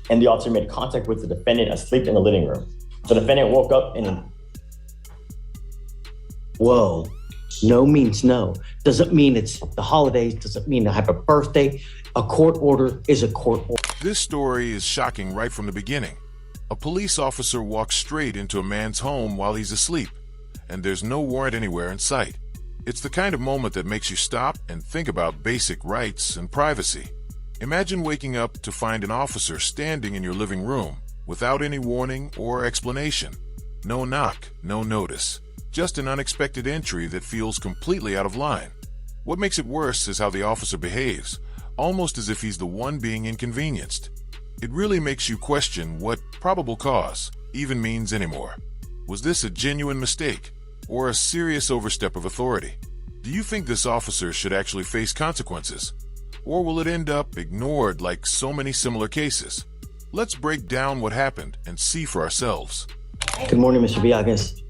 and the officer made contact with the defendant asleep in the living room. The defendant woke up in Whoa, no means no. Doesn't mean it's the holidays, doesn't mean I have a birthday. A court order is a court order. This story is shocking right from the beginning. A police officer walks straight into a man's home while he's asleep, and there's no warrant anywhere in sight. It's the kind of moment that makes you stop and think about basic rights and privacy. Imagine waking up to find an officer standing in your living room without any warning or explanation. No knock, no notice. Just an unexpected entry that feels completely out of line. What makes it worse is how the officer behaves, almost as if he's the one being inconvenienced. It really makes you question what probable cause even means anymore. Was this a genuine mistake or a serious overstep of authority? Do you think this officer should actually face consequences? Or will it end up ignored like so many similar cases? Let's break down what happened and see for ourselves. Good morning, Mr. Villagas.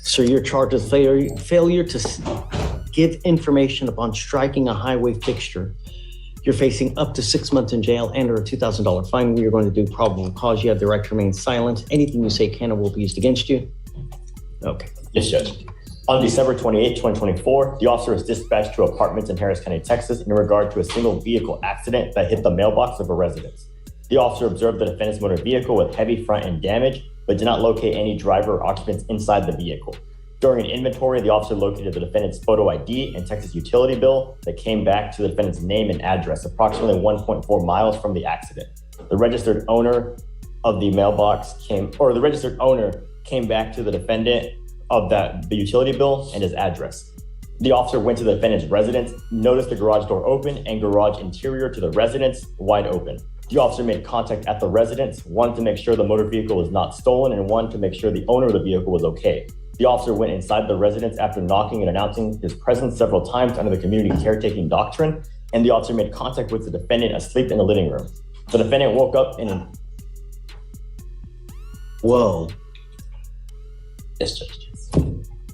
Sir, you're charged with failure to give information upon striking a highway fixture. You're facing up to 6 months in jail and or a $2,000 fine. We are going to do probable cause. You have the right to remain silent. Anything you say can or will be used against you. Okay. Yes, Judge. On December 28, 2024, the officer was dispatched to apartments in Harris County, Texas, in regard to a single vehicle accident that hit the mailbox of a residence. The officer observed the defendant's motor vehicle with heavy front end damage, but did not locate any driver or occupants inside the vehicle. During an inventory, the officer located the defendant's photo ID and Texas utility bill that came back to the defendant's name and address, approximately 1.4 miles from the accident. The registered owner of the mailbox came back to the defendant of the utility bill and his address. The officer went to the defendant's residence, noticed the garage door open and garage interior to the residence wide open. The officer made contact at the residence, one to make sure the motor vehicle was not stolen and one to make sure the owner of the vehicle was okay. The officer went inside the residence after knocking and announcing his presence several times under the community caretaking doctrine, and the officer made contact with the defendant asleep in the living room. The defendant woke up in Whoa. Yes, Judge.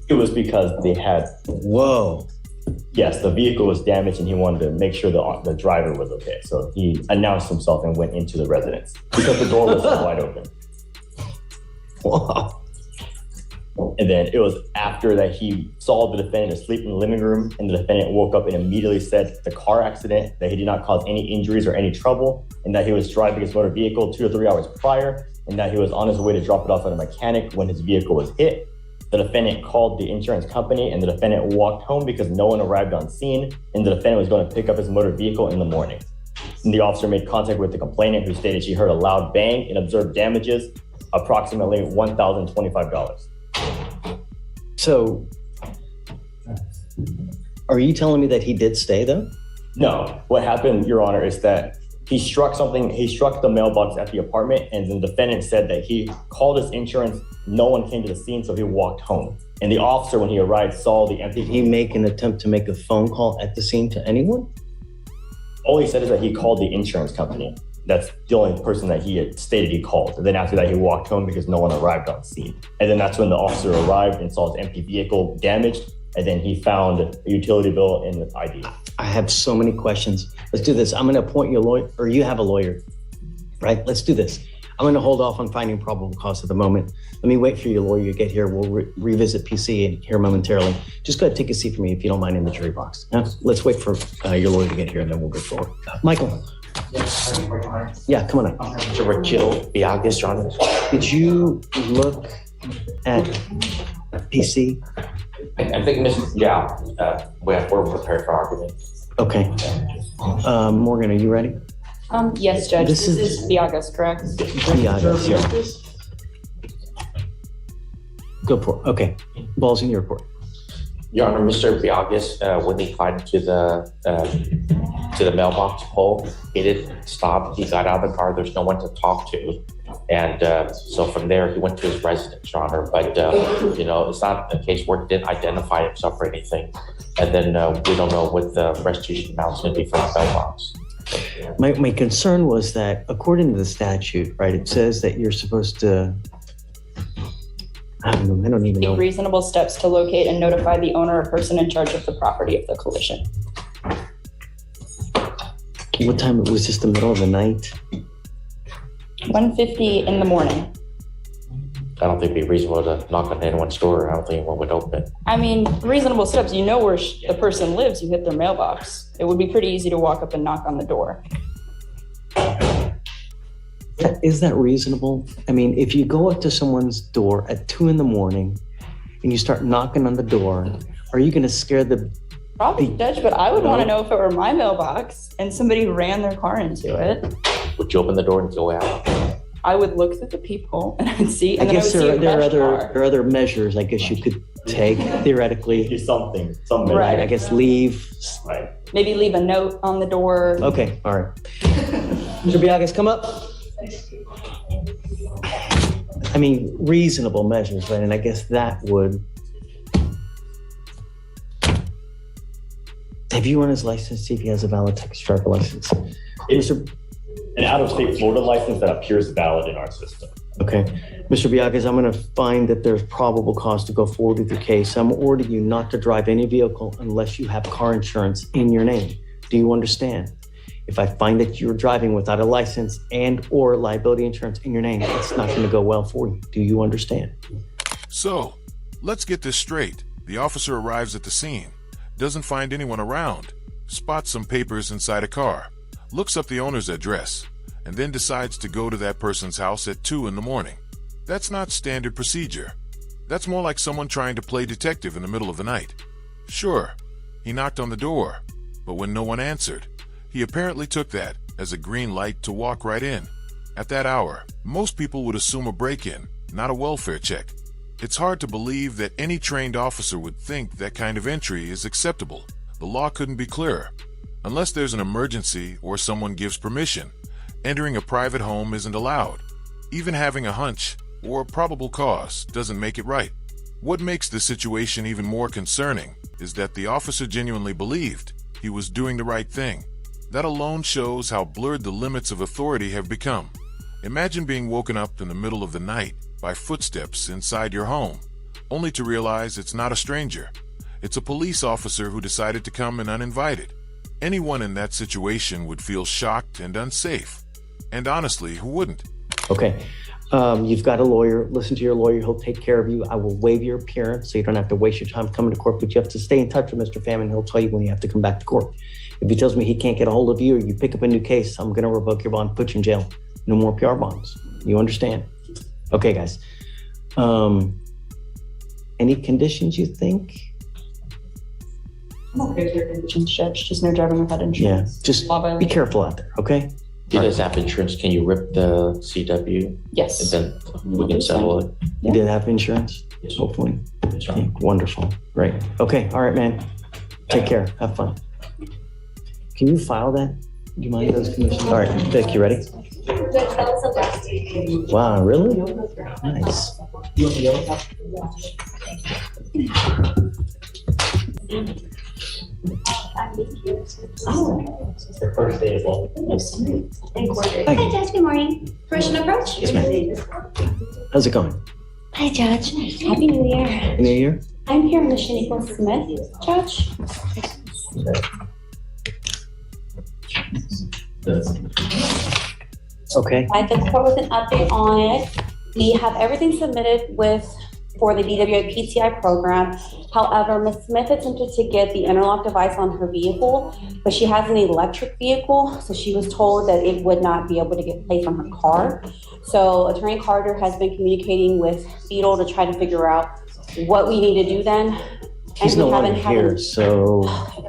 It was because they had... Whoa. Yes, the vehicle was damaged and he wanted to make sure the driver was okay. So he announced himself and went into the residence because the door was wide open. Wow. And then it was after that he saw the defendant asleep in the living room, and the defendant woke up and immediately said the car accident, that he did not cause any injuries or any trouble, and that he was driving his motor vehicle 2 to 3 hours prior, and that he was on his way to drop it off at a mechanic when his vehicle was hit. The defendant called the insurance company, and the defendant walked home because no one arrived on scene, and the defendant was going to pick up his motor vehicle in the morning. And the officer made contact with the complainant, who stated she heard a loud bang and observed damages, approximately $1,025. So, are you telling me that he did stay though? No. What happened, Your Honor, is that he struck the mailbox at the apartment, and the defendant said that he called his insurance. No one came to the scene, so he walked home. And the officer, when he arrived, saw the empty... Did he make an attempt to make a phone call at the scene to anyone? All he said is that he called the insurance company. That's the only person that he had stated he called. And then after that, he walked home because no one arrived on scene. And then that's when the officer arrived and saw his empty vehicle damaged. And then he found a utility bill and the ID. I have so many questions. Let's do this. I'm going to appoint you a lawyer, or you have a lawyer, right? Let's do this. I'm going to hold off on finding probable cause at the moment. Let me wait for your lawyer to get here. We'll revisit PC here momentarily. Just go ahead and take a seat for me if you don't mind in the jury box. Let's wait for your lawyer to get here and then we'll go forward. Michael. Yeah, come on up. Mr. Jill Villagas, Your Honor. Did you look at PC? I think we're prepared for argument. Okay. Morgan, are you ready? Yes, Judge. This is Villagas, correct? Villagas, yeah. Go for it. Okay. Ball's in your court. Your Honor, Mr. Villagas, when he climbed to the mailbox pole, he didn't stop. He got out of the car. There's no one to talk to. And so from there, he went to his residence, Your Honor. But, it's not a case where he didn't identify himself or anything. And then we don't know what the restitution amount's going to be for the mailbox. My concern was that according to the statute, right, it says that you're supposed to, I don't even know. Take reasonable steps to locate and notify the owner or person in charge of the property of the collision. What time? Was this the middle of the night? 1:50 in the morning. I don't think it'd be reasonable to knock on anyone's door. I don't think anyone would open it. I mean, reasonable steps. You know where the person lives. You hit their mailbox. It would be pretty easy to walk up and knock on the door. Is that reasonable? I mean, if you go up to someone's door at 2 a.m. and you start knocking on the door, are you going to scare the... Probably, Judge, but I would want to know if it were my mailbox and somebody ran their car into it. Would you open the door and go out? I would look through the peephole and I'd see, I and then I would guess see a there car. are other measures I guess you could take, theoretically. Do something. Right. I guess leave. Right. Maybe leave a note on the door. Okay, all right. Mr. Biagas, come up. I mean, reasonable measures, right? And I guess that would... Have you run his license, see if he has a valid Texas driver license? It's an out-of-state Florida license that appears valid in our system. Okay. Mr. Biagas, I'm going to find that there's probable cause to go forward with your case. I'm ordering you not to drive any vehicle unless you have car insurance in your name. Do you understand? If I find that you're driving without a license and or liability insurance in your name, it's not going to go well for you. Do you understand? So, let's get this straight. The officer arrives at the scene, doesn't find anyone around, spots some papers inside a car, looks up the owner's address, and then decides to go to that person's house at 2 a.m. That's not standard procedure. That's more like someone trying to play detective in the middle of the night. Sure, he knocked on the door, but when no one answered, he apparently took that as a green light to walk right in. At that hour, most people would assume a break-in, not a welfare check. It's hard to believe that any trained officer would think that kind of entry is acceptable. The law couldn't be clearer. Unless there's an emergency or someone gives permission, entering a private home isn't allowed. Even having a hunch or a probable cause doesn't make it right. What makes the situation even more concerning is that the officer genuinely believed he was doing the right thing. That alone shows how blurred the limits of authority have become. Imagine being woken up in the middle of the night by footsteps inside your home, only to realize it's not a stranger. It's a police officer who decided to come in uninvited. Anyone in that situation would feel shocked and unsafe. And honestly, who wouldn't? Okay. You've got a lawyer. Listen to your lawyer. He'll take care of you. I will waive your appearance so you don't have to waste your time coming to court, but you have to stay in touch with Mr. Pham. He'll tell you when you have to come back to court. If he tells me he can't get a hold of you or you pick up a new case, I'm going to revoke your bond, put you in jail. No more PR bonds. You understand? Okay, guys. Any conditions you think? I'm okay with your conditions, Judge. Just no driving without Yeah, insurance. just Law be violation. careful out there, okay? He does have insurance. Can you rip the CW? Yes. And then we can settle it. You did have insurance, hopefully. Yeah, wonderful, great. Okay, all right, man. Take care, have fun. Can you file that? Do you mind those conditions? All right, Vic, you ready? Wow, really? Nice. It's the first day as well. Hi, Judge. Good morning. Permission to approach? Yes, ma'am. How's it going? Hi, Judge. Happy New Year. New Year? I'm here, Ms. Shaniqua Smith, Judge. Okay. I did court with an update on it. We have everything submitted for the DWI PTI program. However, Ms. Smith attempted to get the interlock device on her vehicle, but she has an electric vehicle, so she was told that it would not be able to get placed on her car. So Attorney Carter has been communicating with Beetle to try to figure out what we need to do then. He's no longer here, so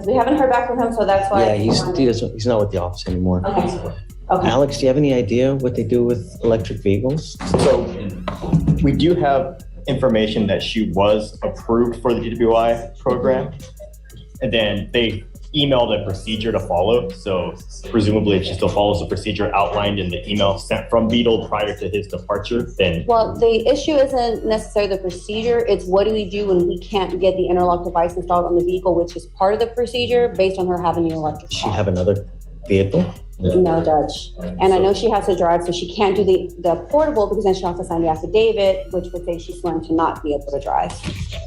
We haven't heard back from him, so that's why. yeah, he's not with the office anymore. Okay. Okay. Alex, do you have any idea what they do with electric vehicles? So we do have information that she was approved for the DWI program, and then they emailed a procedure to follow. So presumably if she still follows the procedure outlined in the email sent from Beetle prior to his departure, then Well, the issue isn't necessarily the procedure, it's what do we do when we can't get the interlock device installed on the vehicle, which is part of the procedure based on her having the electric Does she car. have another vehicle? No, Judge. And I know she has to drive, so she can't do the portable because then she has to sign the affidavit, which would say she's sworn to not be able to drive.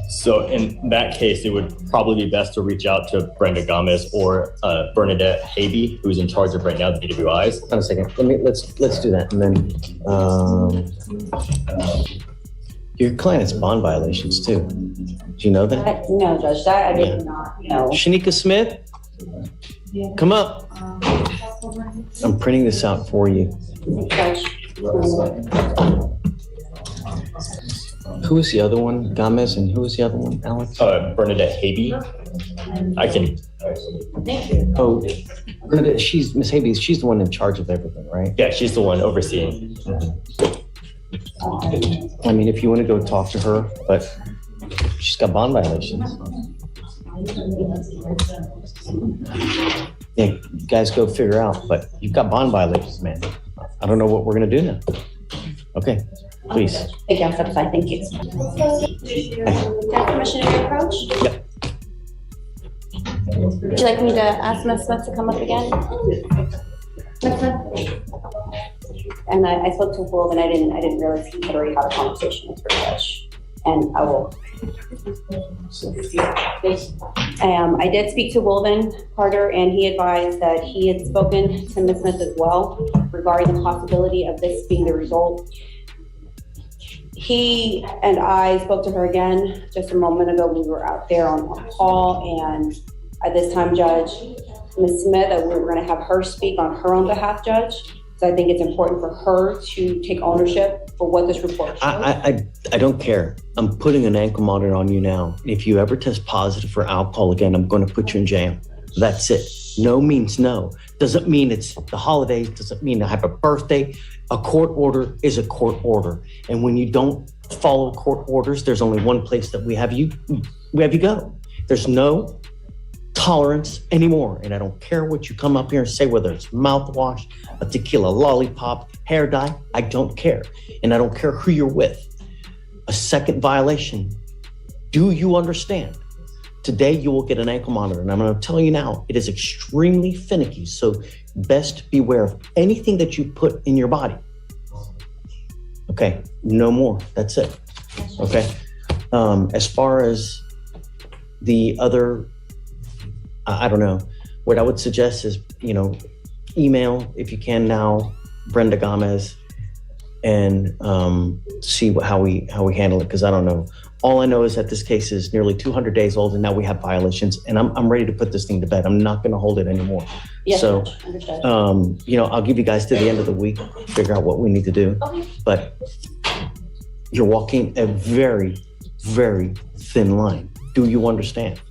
So in that case, it would probably be best to reach out to Brenda Gomez or Bernadette Habe, who's in charge of right now the DWIs. Hold on a second. Let's do that. And then your client has bond violations too. Do you know that? No, Judge, that I did not know. Shanika Smith, come up. I'm printing this out for you. Judge. Who is the other one? Gomez, and who is the other one, Alex? Bernadette Habe. I can. Oh, Bernadette, Miss Habe, she's the one in charge of everything, right? Yeah, she's the one overseeing. I mean, if you want to go talk to her, but she's got bond violations. Yeah, you guys go figure out, but you've got bond violations, man. I don't know what we're going to do now. Okay, please. Thank you, I'll step aside. Thank you. Do I have permission to approach? Yep. Would you like me to ask Ms. Smith to come up again? Ms. Smith? And I spoke to Wolf, and I didn't realize he had already had a conversation with her, Judge. And I will. I did speak to Wolven Carter, and he advised that he had spoken to Ms. Smith as well regarding the possibility of this being the result. He and I spoke to her again just a moment ago. We were out there on call, and at this time, Judge, Ms. Smith, we were going to have her speak on her own behalf, Judge. So I think it's important for her to take ownership for what this report shows. I don't care. I'm putting an ankle monitor on you now. If you ever test positive for alcohol again, I'm going to put you in jail. That's it. No means no. Doesn't mean it's the holidays. Doesn't mean I have a birthday. A court order is a court order. And when you don't follow court orders, there's only one place that we have you go. There's no tolerance anymore. And I don't care what you come up here and say, whether it's mouthwash, a tequila lollipop, hair dye, I don't care. And I don't care who you're with. A second violation. Do you understand? Today you will get an ankle monitor, and I'm going to tell you now, it is extremely finicky. So best beware of anything that you put in your body. Okay, no more. That's it. Okay. As far as the other, I don't know. What I would suggest is, email if you can now, Brenda Gomez, and see how we handle it, because I don't know. All I know is that this case is nearly 200 days old, and now we have violations, and I'm ready to put this thing to bed. I'm not going to hold it anymore. Yes, so, understood. I'll give you guys to the end of the week, figure out what we need to do. Okay. But you're walking a very, very thin line. Do you understand?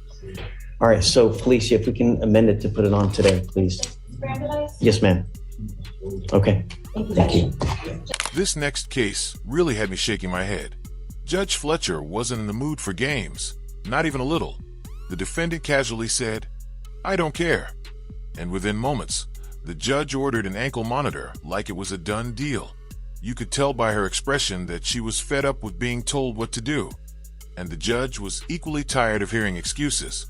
All right, so Felicia, if we can amend it to put it on today, please. Yes, ma'am. Okay. Thank you. This next case really had me shaking my head. Judge Fletcher wasn't in the mood for games, not even a little. The defendant casually said, "I don't care." And within moments, the judge ordered an ankle monitor like it was a done deal. You could tell by her expression that she was fed up with being told what to do. And the judge was equally tired of hearing excuses.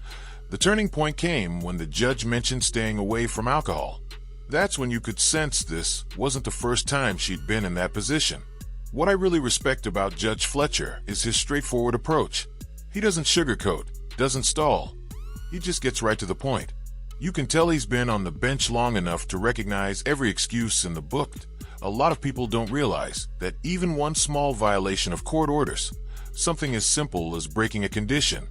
The turning point came when the judge mentioned staying away from alcohol. That's when you could sense this wasn't the first time she'd been in that position. What I really respect about Judge Fletcher is his straightforward approach. He doesn't sugarcoat, doesn't stall. He just gets right to the point. You can tell he's been on the bench long enough to recognize every excuse in the book. A lot of people don't realize that even one small violation of court orders, something as simple as breaking a condition,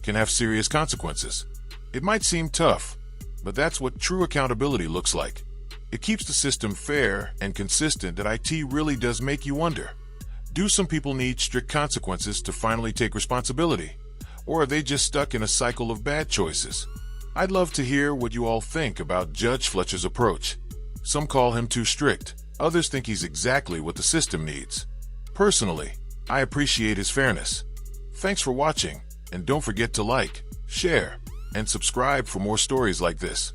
can have serious consequences. It might seem tough, but that's what true accountability looks like. It keeps the system fair and consistent. That IT really does make you wonder, do some people need strict consequences to finally take responsibility? Or are they just stuck in a cycle of bad choices? I'd love to hear what you all think about Judge Fletcher's approach. Some call him too strict. Others think he's exactly what the system needs. Personally, I appreciate his fairness. Thanks for watching, and don't forget to like, share, and subscribe for more stories like this.